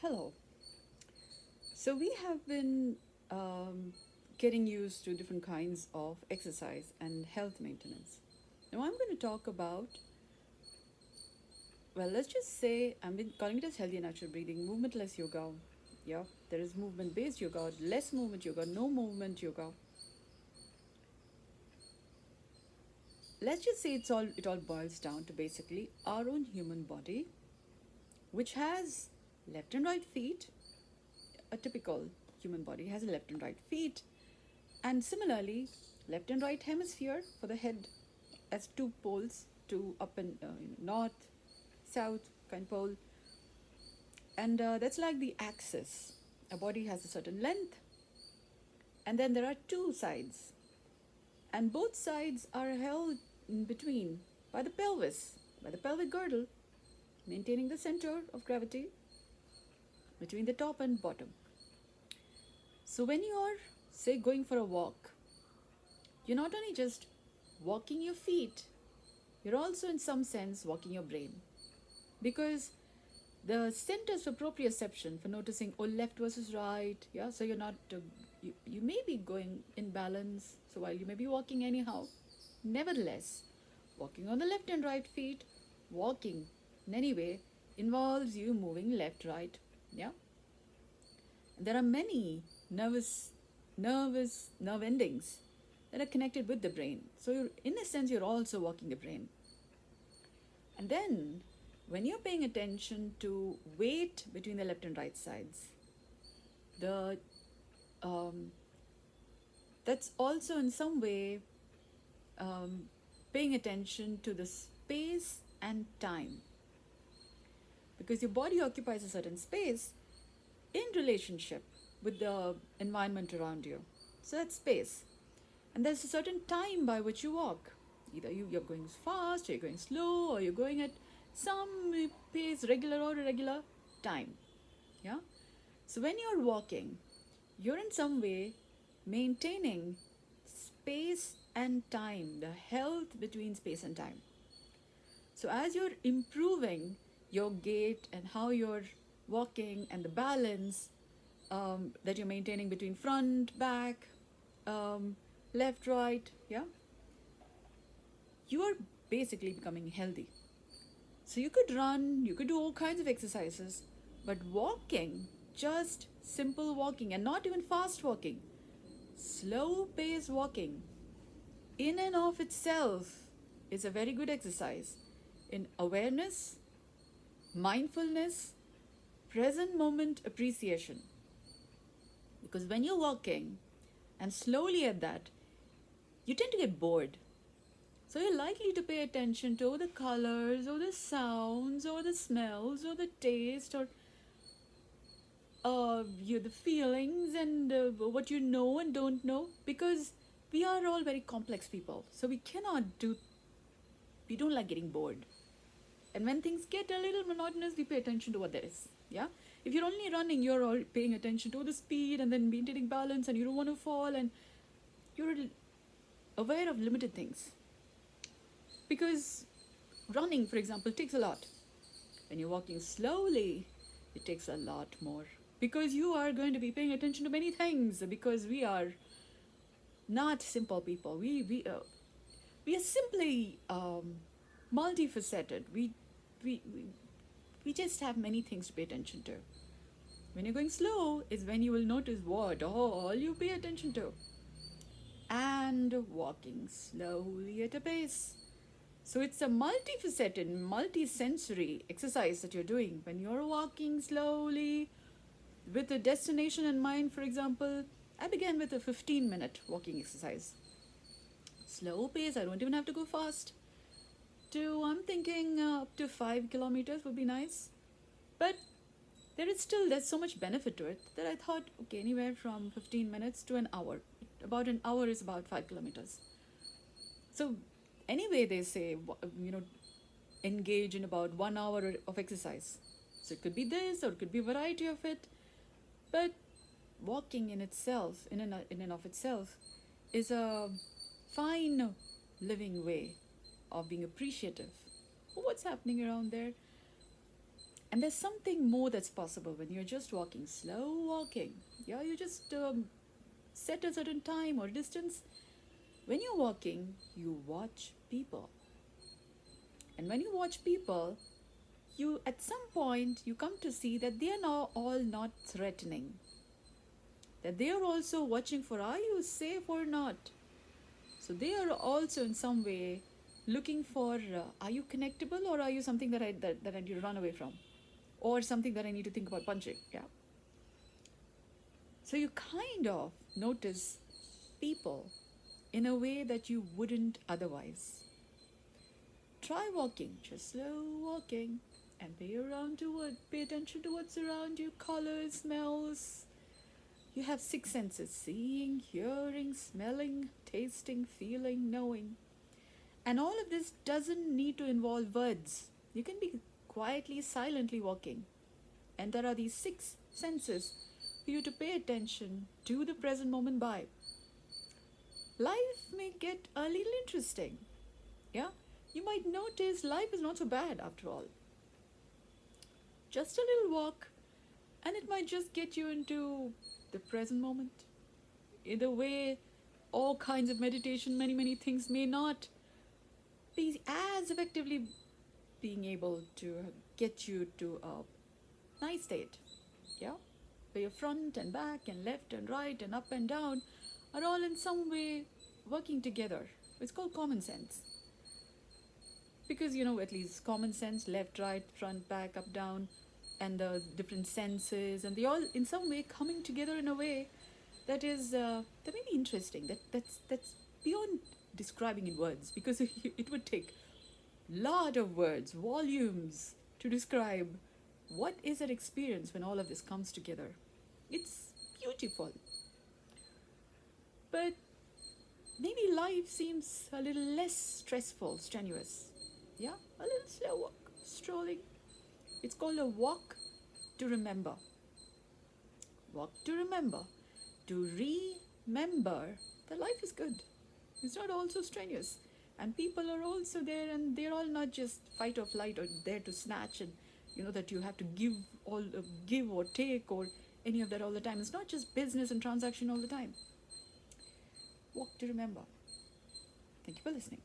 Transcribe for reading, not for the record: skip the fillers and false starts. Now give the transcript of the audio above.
Hello. So we have been getting used to different kinds of exercise and health maintenance. Now I'm going to talk about, well, let's just say I've been calling it as healthy and natural breathing, movementless yoga. Yeah, there is movement based yoga, less movement yoga, no movement yoga. Let's just say it all boils down to basically our own human body, which has left and right feet. A typical human body has a left and right feet. And similarly, left and right hemisphere for the head as two poles, two up and north, south kind of pole. And that's like the axis. A body has a certain length, and then there are two sides. And both sides are held in between by the pelvis, by the pelvic girdle, maintaining the center of gravity between the top and bottom. So when you are, say, going for a walk, you're not only just walking your feet, you're also in some sense walking your brain. Because the centers for proprioception, for noticing left versus right, yeah, so you're not you may be going in balance, so while you may be walking anyhow, nevertheless, walking on the left and right feet, walking in any way involves you moving left right, yeah. And there are many nerve endings that are connected with the brain, so in a sense you're also walking the brain. And then, when you're paying attention to weight between the left and right sides, the that's also in some way paying attention to the space and time, because your body occupies a certain space in relationship with the environment around you. So that's space, and there's a certain time by which you walk. Either you're going fast, or you're going slow, or you're going at some pace, regular or irregular time. Yeah. So when you're walking, you're in some way maintaining space and time, the health between space and time. So as you're improving your gait and how you're walking and the balance that you're maintaining between front, back, left, right, yeah, you are basically becoming healthy. So you could run, you could do all kinds of exercises, but walking, just simple walking and not even fast walking, slow pace walking, in and of itself is a very good exercise in awareness, mindfulness, present moment appreciation. Because when you're walking and slowly at that, you tend to get bored. So you're likely to pay attention to the colors or the sounds or the smells or the taste or the feelings and what you know and don't know, because we are all very complex people. So we don't like getting bored. And when things get a little monotonous, we pay attention to what there is. Yeah. If you're only running, you're all paying attention to the speed and then maintaining balance, and you don't want to fall, and you're aware of limited things. Because running, for example, takes a lot. When you're walking slowly, it takes a lot more. Because you are going to be paying attention to many things. Because we are not simple people. We are simply multifaceted. We, we, we just have many things to pay attention to. When you're going slow is when you will notice what all you pay attention to. And walking slowly at a pace. So it's a multifaceted, multi-sensory exercise that you're doing. When you're walking slowly with a destination in mind, for example, I began with a 15-minute walking exercise. Slow pace, I don't even have to go fast. I'm thinking up to 5 kilometers would be nice. But there's so much benefit to it that I thought, okay, anywhere from 15 minutes to an hour. About an hour is about 5 kilometers. So anyway, they say, engage in about 1 hour of exercise. So it could be this, or it could be a variety of it. But walking in itself, in and of itself, is a fine living way of being appreciative of what's happening around there. And there's something more that's possible when you're just walking, slow walking. Yeah, you just set a certain time or distance. When you're walking, you watch people. And when you watch people, you at some point you come to see that they are now all not threatening. That they are also watching for, are you safe or not? So they are also in some way looking for, are you connectable, or are you something that I need to run away from, or something that I need to think about punching? Yeah. So you kind of notice people in a way that you wouldn't otherwise. Try walking, just slow walking, and pay attention to what's around you, colors, smells. You have six senses: seeing, hearing, smelling, tasting, feeling, knowing. And all of this doesn't need to involve words. You can be quietly, silently walking. And there are these six senses for you to pay attention to the present moment by. Life may get a little interesting. Yeah? You might notice life is not so bad after all. Just a little walk, and it might just get you into the present moment. In a way, all kinds of meditation, many things may not be as effectively being able to get you to a nice state. Yeah? Where your front and back and left and right and up and down are all in some way working together. It's called common sense. Because at least common sense, left, right, front, back, up, down, and the different senses, and they all in some way coming together in a way that is that may be interesting. That's beyond describing in words, because it would take lot of words, volumes, to describe what is that experience when all of this comes together. It's beautiful. But maybe life seems a little less stressful, strenuous. Yeah, a little slow walk, strolling. It's called a walk to remember. Walk to remember. To remember that life is good. It's not all so strenuous. And people are also there, and they're all not just fight or flight or there to snatch, and that you have to give or take or any of that all the time. It's not just business and transaction all the time. Walk to remember. Thank you for listening.